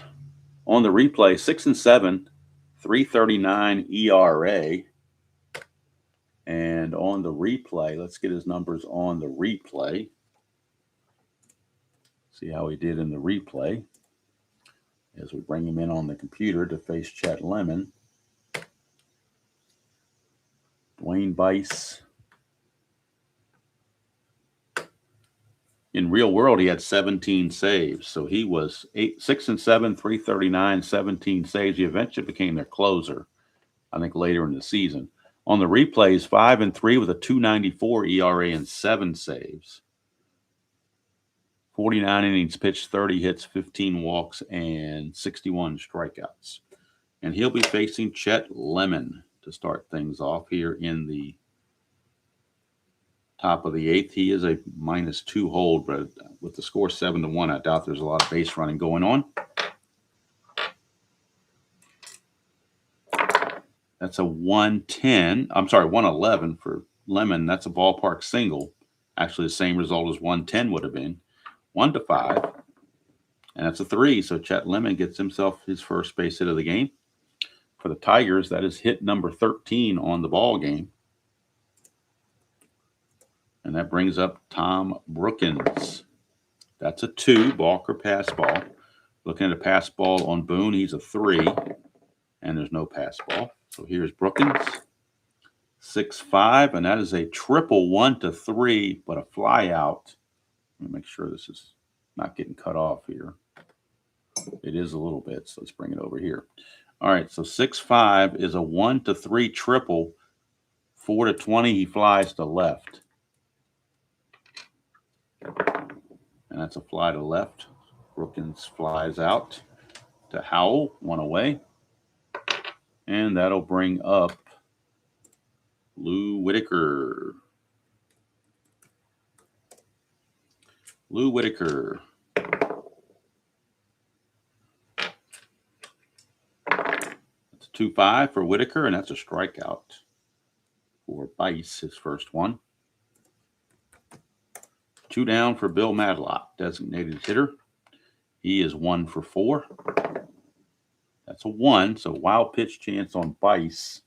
on the replay, 6-7, 3.39 ERA. And on the replay, let's get his numbers on the replay. See how he did in the replay as we bring him in on the computer to face Chet Lemon. Dwayne Bice. In real world, he had 17 saves. So he was 6-7, 339, 17 saves. He eventually became their closer, I think, later in the season. On the replays, 5-3 with a 2.94 ERA and 7 saves. 49 innings pitched, 30 hits, 15 walks, and 61 strikeouts. And he'll be facing Chet Lemon to start things off here in the top of the 8th. He is a -2 hold, but with the score 7-1, I doubt there's a lot of base running going on. That's a 110. I'm sorry, 111 for Lemon. That's a ballpark single. Actually, the same result as 110 would have been. 1-5. And that's a 3. So Chet Lemon gets himself his first base hit of the game. For the Tigers, that is hit number 13 on the ball game. And that brings up Tom Brookins. That's a 2, balk or pass ball. Looking at a pass ball on Boone, he's a 3. And there's no pass ball. So here's Brookins. 6-5, and that is a triple 1-3, but a fly out. Let me make sure this is not getting cut off here. It is a little bit, so let's bring it over here. All right, so 6-5 is a 1-3 triple. 4-20, he flies to left. And that's a fly to left. Brookins flies out to Howell, 1 away. And that'll bring up Lou Whitaker. Lou Whitaker. That's a 2-5 for Whitaker, and that's a strikeout for Bice, his first one. 2 down for Bill Madlock, designated hitter. He is 1 for 4. That's a 1, so wild pitch chance on Bice.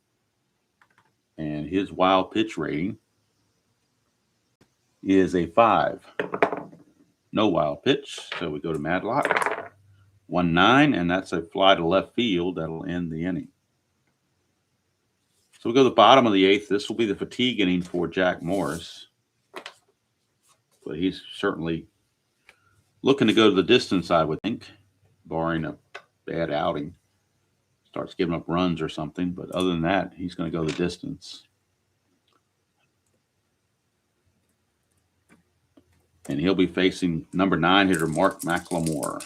And his wild pitch rating is a 5. No wild pitch, so we go to Madlock. 1-9, and that's a fly to left field. That'll end the inning. So we go to the bottom of the 8th. This will be the fatigue inning for Jack Morris. But he's certainly looking to go to the distance, I would think, barring a bad outing. Starts giving up runs or something. But other than that, he's going to go the distance. And he'll be facing number 9 hitter Mark McLemore.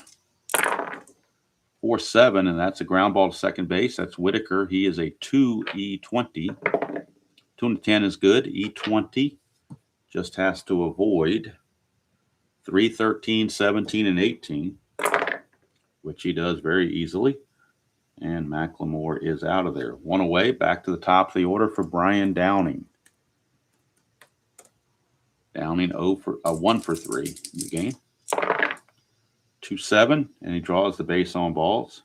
4-7, and that's a ground ball to second base. That's Whitaker. He is a 2E20. 2-10 is good. E20 just has to avoid 3, 13, 17, and 18, which he does very easily. And McLemore is out of there. 1 away, back to the top of the order for Brian Downing. Downing 1 for 3 in the game. 2-7, and he draws the base on balls.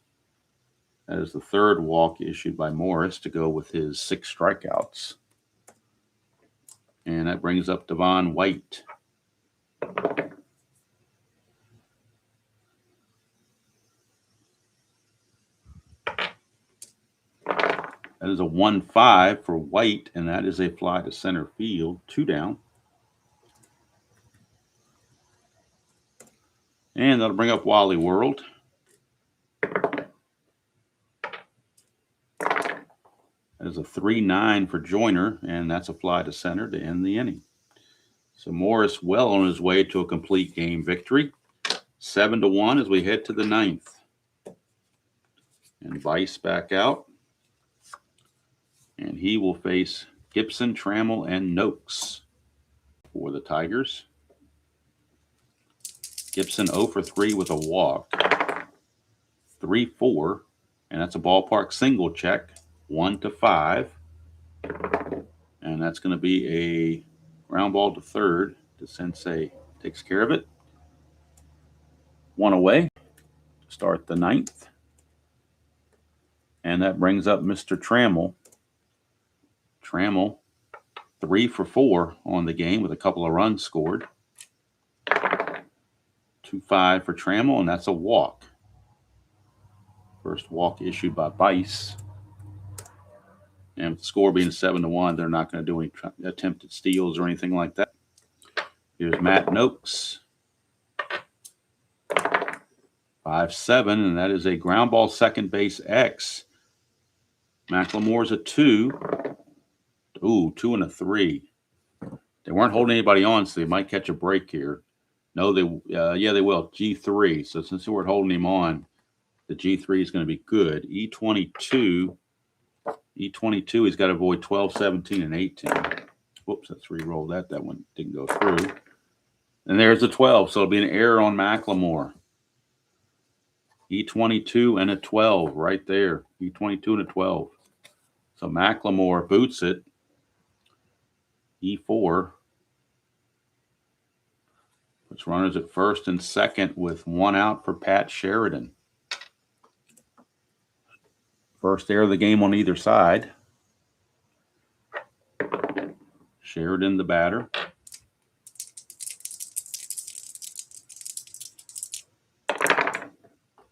That is the 3rd walk issued by Morris to go with his 6 strikeouts. And that brings up Devon White. That is a 1-5 for White, and that is a fly to center field. 2 down. And that'll bring up Wally World. That is a 3-9 for Joyner, and that's a fly to center to end the inning. So Morris well on his way to a complete game victory. 7-1 as we head to the 9th. And Bice back out. And he will face Gibson, Trammell, and Noakes for the Tigers. Gibson 0 for 3 with a walk. 3-4, and that's a ballpark single check. 1-5. And that's going to be a ground ball to third. The Sensei takes care of it. 1 away. Start the 9th. And that brings up Mr. Trammell. Trammell 3 for 4 on the game with a couple of runs scored. 2-5 for Trammell, and that's a walk. First walk issued by Bice. And with the score being 7-1, they're not going to do any attempted steals or anything like that. Here's Matt Noakes. 5-7, and that is a ground ball second base X. McLemore's a 2. Ooh, 2 and a 3. They weren't holding anybody on, so they might catch a break here. No, they will. G3. So since they weren't holding him on, the G3 is going to be good. E22, he's got to avoid 12, 17, and 18. Whoops, let's re-roll that. That one didn't go through. And there's a 12, so it'll be an error on McLemore. E22 and a 12 right there. E22 and a 12. So McLemore boots it. E4. Puts runners at first and second with 1 out for Pat Sheridan. First error of the game on either side. Sheridan, the batter.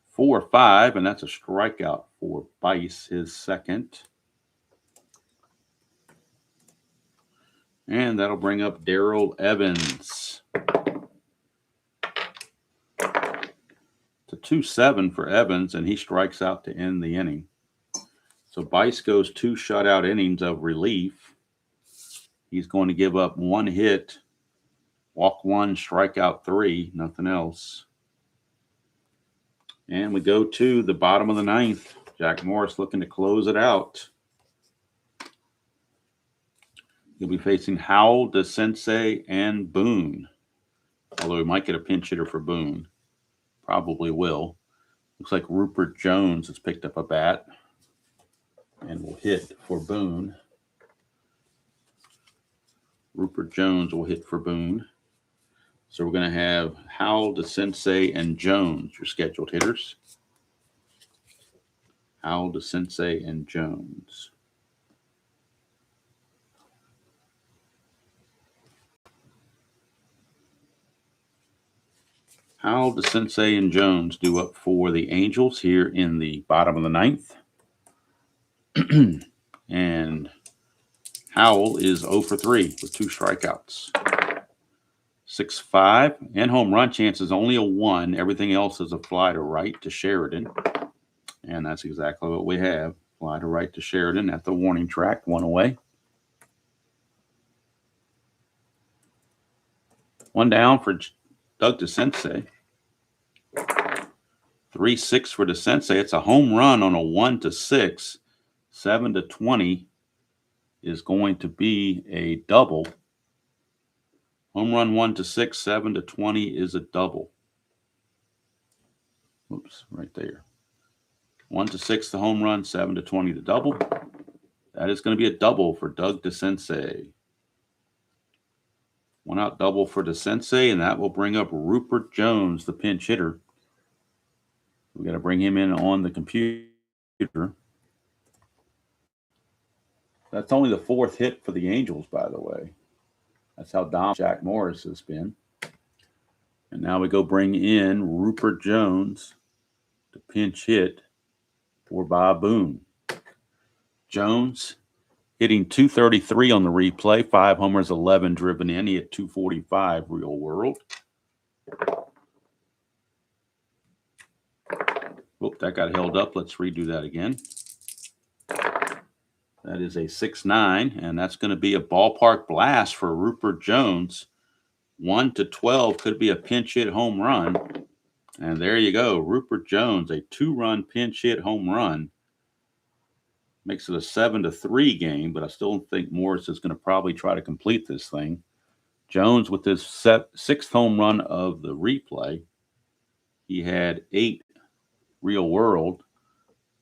Four, 5, and that's a strikeout for Bice, his second. And that'll bring up Darrell Evans. It's a 2-7 for Evans, and he strikes out to end the inning. So Bice goes 2 shutout innings of relief. He's going to give up 1 hit, walk 1, strikeout 3, nothing else. And we go to the bottom of the ninth. Jack Morris looking to close it out. He'll be facing Howell, DeSensei, and Boone. Although we might get a pinch hitter for Boone. Probably will. Looks like Rupert Jones has picked up a bat and will hit for Boone. Rupert Jones will hit for Boone. So we're going to have Howell, DeSensei, and Jones, your scheduled hitters. Howell, DeSensei, and Jones. Howell, DeSensei, and Jones due up for the Angels here in the bottom of the ninth. And Howell is 0 for 3 with 2 strikeouts. 6-5, and home run chance is only a 1. Everything else is a fly to right to Sheridan. And that's exactly what we have. Fly to right to Sheridan at the warning track, 1 away. 1 down for Doug DeSensei. 3-6 for DeSensei. It's a home run on a 1-6. 7-20 is going to be a double. Home run 1-6, 7-20 is a double. Oops, right there. 1-6 the home run, 7-20 the double. That is going to be a double for Doug DeSensei. 1 out double for DeSensei, and that will bring up Rupert Jones, the pinch hitter. We got to bring him in on the computer. That's only the 4th hit for the Angels, by the way. That's how dominant Jack Morris has been. And now we go bring in Rupert Jones to pinch hit for Bob Boone. Jones hitting .233 on the replay. 5 homers, 11 driven in. He hit .245 real world. Oop, that got held up. Let's redo that again. That is a 6-9, and that's going to be a ballpark blast for Rupert Jones. 1-12 could be a pinch hit home run. And there you go. Rupert Jones, a 2-run pinch hit home run. Makes it a 7-3 game, but I still think Morris is going to probably try to complete this thing. Jones with his 6th home run of the replay. He had 8 real world.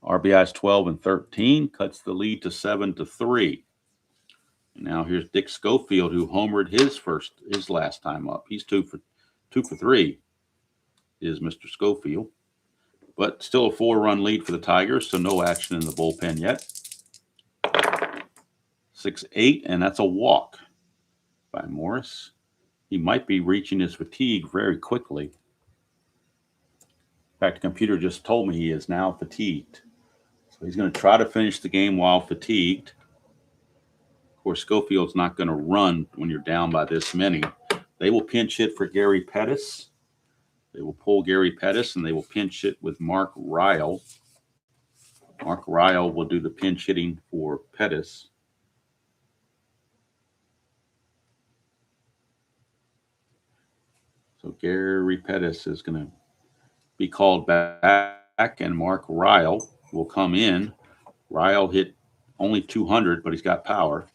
RBIs 12 and 13, cuts the lead to 7-3. And now here's Dick Schofield, who homered his last time up. He's 2 for 3 is Mr. Schofield. But still a 4-run lead for the Tigers, so no action in the bullpen yet. 6-8, and that's a walk by Morris. He might be reaching his fatigue very quickly. In fact, the computer just told me he is now fatigued. So he's going to try to finish the game while fatigued. Of course, Schofield's not going to run when you're down by this many. They will pinch hit for Gary Pettis. They will pull Gary Pettis, and they will pinch hit with Mark Ryle. Mark Ryle will do the pinch hitting for Pettis. So Gary Pettis is going to be called back, and Mark Ryle will come in. Ryle hit only 200, but he's got power.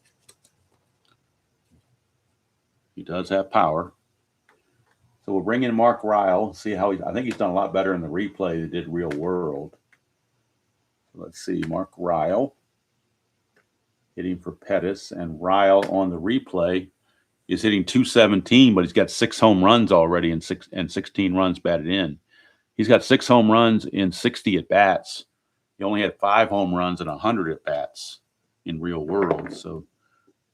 He does have power. So we'll bring in Mark Ryle, see how I think he's done a lot better in the replay than he did real world. Let's see, Mark Ryle hitting for Pettis, and Ryle on the replay is hitting .217, but he's got 6 home runs already and 16 runs batted in. He's got 6 home runs in 60 at-bats. He only had 5 home runs and 100 at-bats in real world. So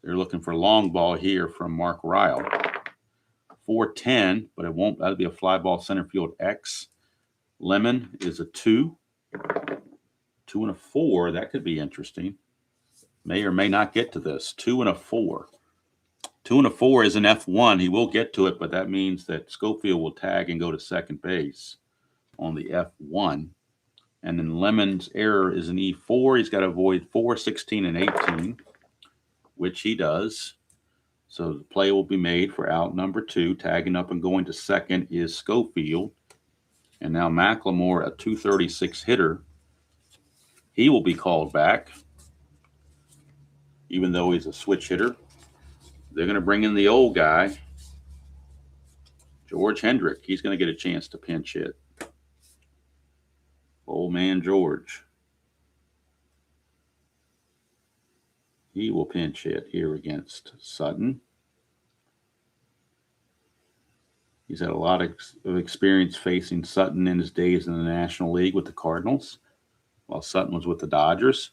they're looking for long ball here from Mark Ryle. 4-10, but it won't. That'll be a fly ball center field X. Lemon is a 2. 2 and a 4. That could be interesting. May or may not get to this. 2 and a 4. 2 and a 4 is an F1. He will get to it, but that means that Schofield will tag and go to second base on the F1. And then Lemon's error is an E4. He's got to avoid 4, 16, and 18, which he does. So the play will be made for out number 2. Tagging up and going to second is Schofield. And now McLemore, a 236 hitter. He will be called back, even though he's a switch hitter. They're going to bring in the old guy, George Hendrick. He's going to get a chance to pinch hit. Old man George. He will pinch hit here against Sutton. He's had a lot of experience facing Sutton in his days in the National League with the Cardinals, while Sutton was with the Dodgers.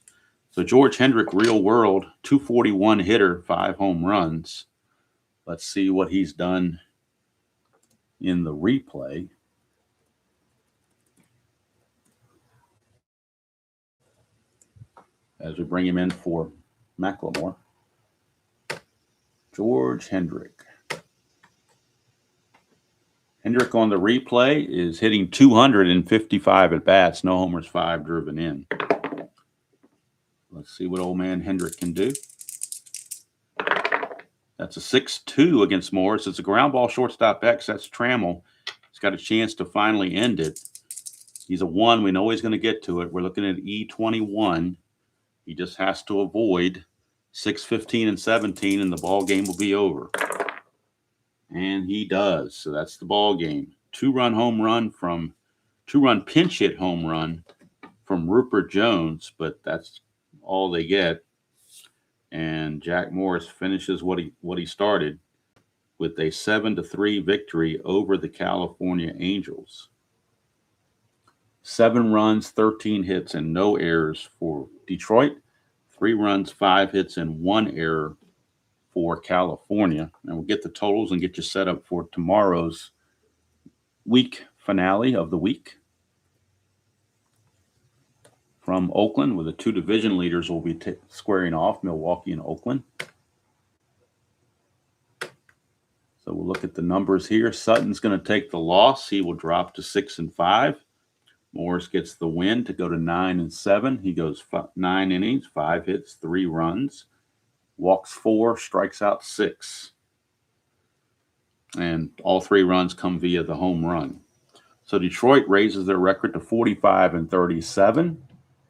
So George Hendrick, real world, 241 hitter, 5 home runs. Let's see what he's done in the replay. As we bring him in for McLemore. George Hendrick. Hendrick on the replay is hitting 255 at bats. No homers, 5 driven in. Let's see what old man Hendrick can do. That's a 6-2 against Morris. It's a ground ball shortstop X. That's Trammell. He's got a chance to finally end it. He's a 1. We know he's going to get to it. We're looking at E21. He just has to avoid 6, 15, and 17, and the ball game will be over. And he does. So that's the ball game. 2-run pinch hit home run from Rupert Jones, but that's all they get. And Jack Morris finishes what he started with a 7-3 victory over the California Angels. 7 runs, 13 hits, and no errors for Detroit. 3 runs, 5 hits, and 1 error for California. And we'll get the totals and get you set up for tomorrow's week finale of the week. From Oakland, where the 2 division leaders will be squaring off, Milwaukee and Oakland. So we'll look at the numbers here. Sutton's going to take the loss. He will drop to 6-5. Morris gets the win to go to 9-7. He goes 9 innings, 5 hits, 3 runs, walks 4, strikes out 6. And all 3 runs come via the home run. So Detroit raises their record to 45-37.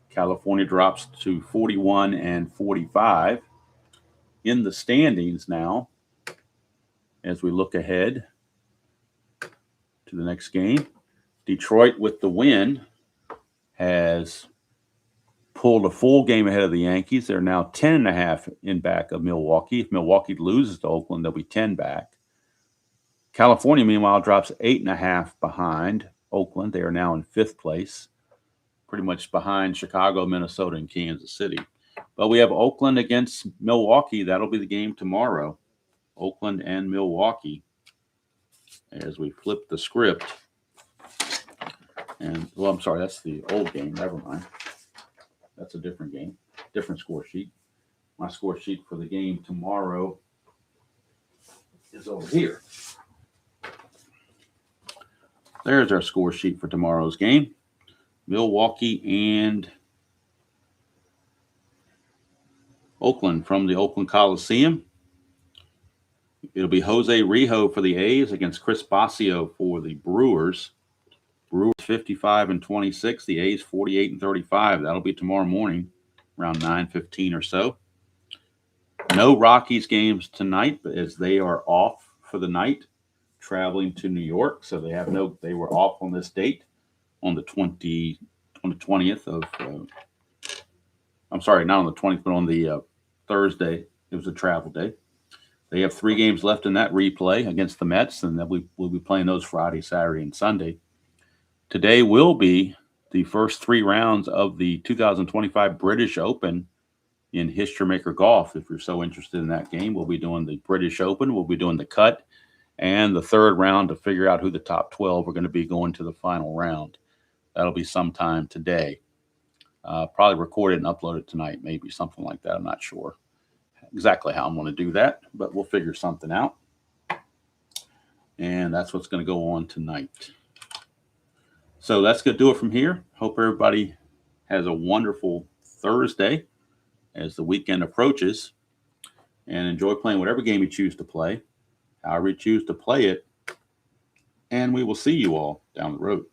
California drops to 41-45. In the standings now, as we look ahead to the next game, Detroit, with the win, has pulled a full game ahead of the Yankees. They're now 10.5 in back of Milwaukee. If Milwaukee loses to Oakland, they'll be 10 back. California, meanwhile, drops 8.5 behind Oakland. They are now in 5th place, pretty much behind Chicago, Minnesota, and Kansas City. But we have Oakland against Milwaukee. That'll be the game tomorrow. Oakland and Milwaukee. As we flip the script. And, well, I'm sorry, that's the old game. Never mind. That's a different game, different score sheet. My score sheet for the game tomorrow is over here. There's our score sheet for tomorrow's game. Milwaukee and Oakland from the Oakland Coliseum. It'll be Jose Rijo for the A's against Chris Bosio for the Brewers. Brewers 55-26, the A's 48-35. That'll be tomorrow morning around 9:15 or so. No Rockies games tonight, but as they are off for the night, traveling to New York. So they were off on this date on the 20th of, I'm sorry, not on the 20th, but on the Thursday. It was a travel day. They have 3 games left in that replay against the Mets, and then we'll be playing those Friday, Saturday, and Sunday. Today will be the first 3 rounds of the 2025 British Open in History Maker Golf. If you're so interested in that game, we'll be doing the British Open. We'll be doing the cut and the 3rd round to figure out who the top 12 are going to be going to the final round. That'll be sometime today. Probably record it and upload it tonight, maybe something like that. I'm not sure exactly how I'm going to do that, but we'll figure something out. And that's what's going to go on tonight. So that's going to do it from here. Hope everybody has a wonderful Thursday as the weekend approaches, and enjoy playing whatever game you choose to play, however you choose to play it, and we will see you all down the road.